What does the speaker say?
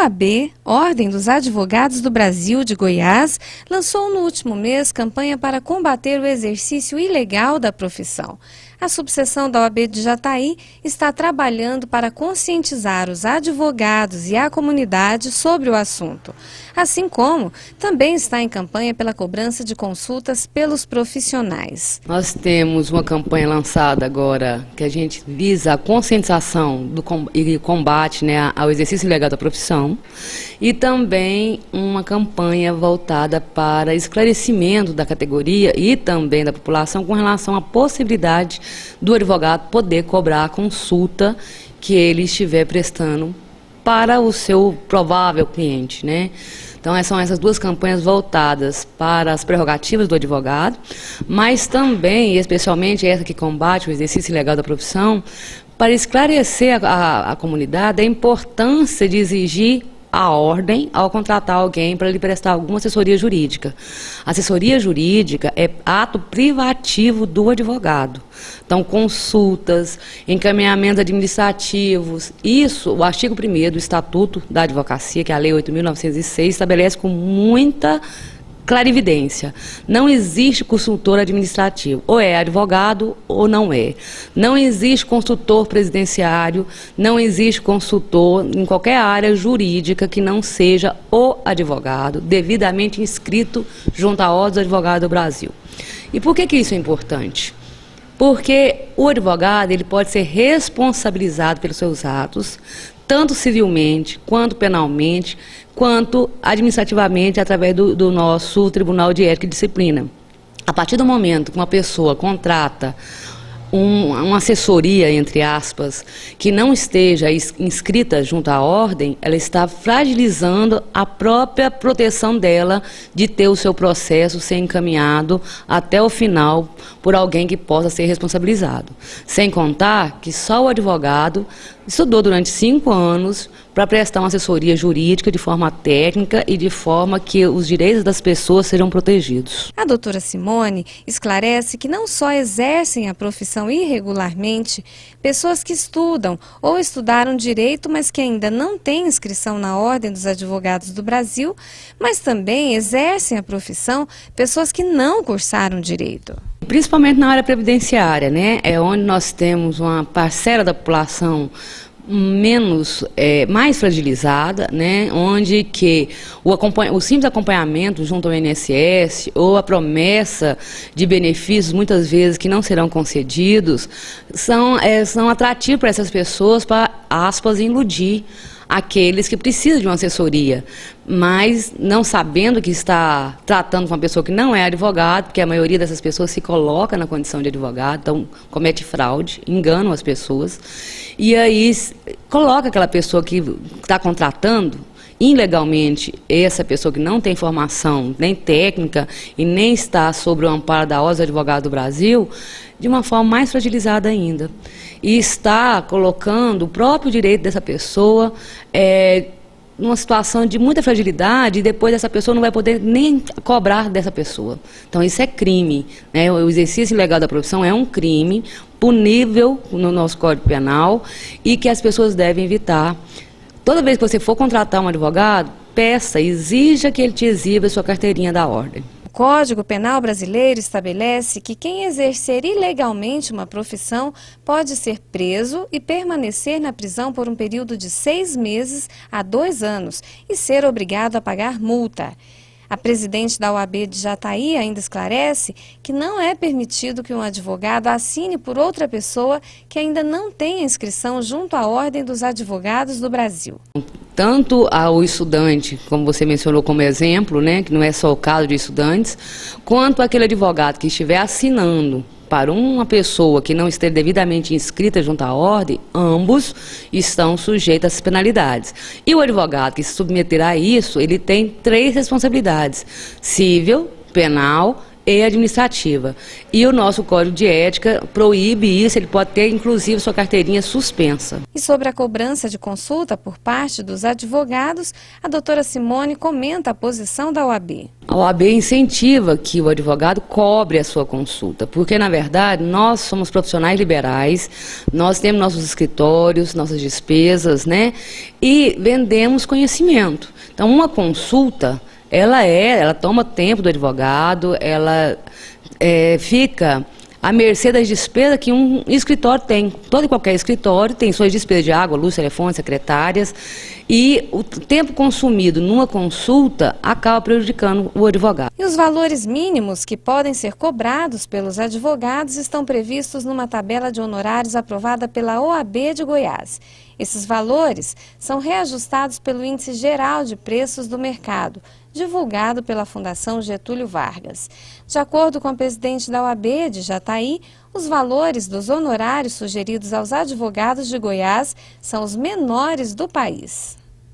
OAB, Ordem dos Advogados do Brasil de Goiás, lançou no último mês campanha para combater o exercício ilegal da profissão. A subseção da OAB de Jataí está trabalhando para conscientizar os advogados e a comunidade sobre o assunto. Assim como também está em campanha pela cobrança de consultas pelos profissionais. Nós temos uma campanha lançada agora que a gente visa a conscientização e combate, ao exercício ilegal da profissão, e também uma campanha voltada para esclarecimento da categoria e também da população com relação à possibilidade do advogado poder cobrar a consulta que ele estiver prestando para o seu provável cliente, Então, são essas duas campanhas voltadas para as prerrogativas do advogado, mas também, e especialmente essa que combate o exercício ilegal da profissão, para esclarecer a comunidade a importância de exigir a ordem ao contratar alguém para lhe prestar alguma assessoria jurídica. A assessoria jurídica é ato privativo do advogado. Então, consultas, encaminhamentos administrativos, isso, o artigo 1º do Estatuto da Advocacia, que é a Lei 8.906, estabelece com muita clarividência. Não existe consultor administrativo. Ou é advogado ou não é. Não existe consultor presidenciário, não existe consultor em qualquer área jurídica que não seja o advogado devidamente inscrito junto à Ordem dos Advogados do Brasil. E por que isso é importante? Porque o advogado ele pode ser responsabilizado pelos seus atos, tanto civilmente, quanto penalmente, quanto administrativamente, através do nosso Tribunal de Ética e Disciplina. A partir do momento que uma pessoa contrata uma assessoria, entre aspas, que não esteja inscrita junto à ordem, ela está fragilizando a própria proteção dela de ter o seu processo ser encaminhado até o final por alguém que possa ser responsabilizado. Sem contar que só o advogado estudou durante 5 anos para prestar uma assessoria jurídica de forma técnica e de forma que os direitos das pessoas sejam protegidos. A doutora Simone esclarece que não só exercem a profissão irregularmente pessoas que estudam ou estudaram direito, mas que ainda não têm inscrição na Ordem dos Advogados do Brasil, mas também exercem a profissão pessoas que não cursaram direito. Principalmente na área previdenciária, É onde nós temos uma parcela da população mais fragilizada, Onde que o simples acompanhamento junto ao INSS ou a promessa de benefícios, muitas vezes, que não serão concedidos, são atrativos para essas pessoas para, aspas, iludir aqueles que precisam de uma assessoria, mas não sabendo que está tratando com uma pessoa que não é advogado, porque a maioria dessas pessoas se coloca na condição de advogado, então comete fraude, enganam as pessoas, e aí coloca aquela pessoa que está contratando ilegalmente essa pessoa que não tem formação nem técnica e nem está sob o amparo da Ordem dos Advogados do Brasil, de uma forma mais fragilizada ainda. E está colocando o próprio direito dessa pessoa numa situação de muita fragilidade, e depois essa pessoa não vai poder nem cobrar dessa pessoa. Então isso é crime, O exercício ilegal da profissão é um crime punível no nosso Código Penal e que as pessoas devem evitar. Toda vez que você for contratar um advogado, exija que ele te exiba a sua carteirinha da ordem. O Código Penal brasileiro estabelece que quem exercer ilegalmente uma profissão pode ser preso e permanecer na prisão por um período de 6 meses a 2 anos e ser obrigado a pagar multa. A presidente da OAB de Jataí ainda esclarece que não é permitido que um advogado assine por outra pessoa que ainda não tenha inscrição junto à Ordem dos Advogados do Brasil. Tanto ao estudante, como você mencionou como exemplo, que não é só o caso de estudantes, quanto aquele advogado que estiver assinando para uma pessoa que não esteja devidamente inscrita junto à ordem, ambos estão sujeitos às penalidades. E o advogado que se submeterá a isso, ele tem 3 responsabilidades: civil, penal e administrativa. E o nosso Código de Ética proíbe isso, ele pode ter inclusive sua carteirinha suspensa. E sobre a cobrança de consulta por parte dos advogados, a doutora Simone comenta a posição da OAB. A OAB incentiva que o advogado cobre a sua consulta, porque, na verdade, nós somos profissionais liberais, nós temos nossos escritórios, nossas despesas, né? E vendemos conhecimento. Então, uma consulta, ela toma tempo do advogado, ela fica à mercê das despesas que um escritório tem. Todo e qualquer escritório tem suas despesas de água, luz, telefone, secretárias, e o tempo consumido numa consulta acaba prejudicando o advogado. E os valores mínimos que podem ser cobrados pelos advogados estão previstos numa tabela de honorários aprovada pela OAB de Goiás. Esses valores são reajustados pelo Índice Geral de Preços do Mercado, divulgado pela Fundação Getúlio Vargas. De acordo com o presidente da OAB de Jataí, os valores dos honorários sugeridos aos advogados de Goiás são os menores do país.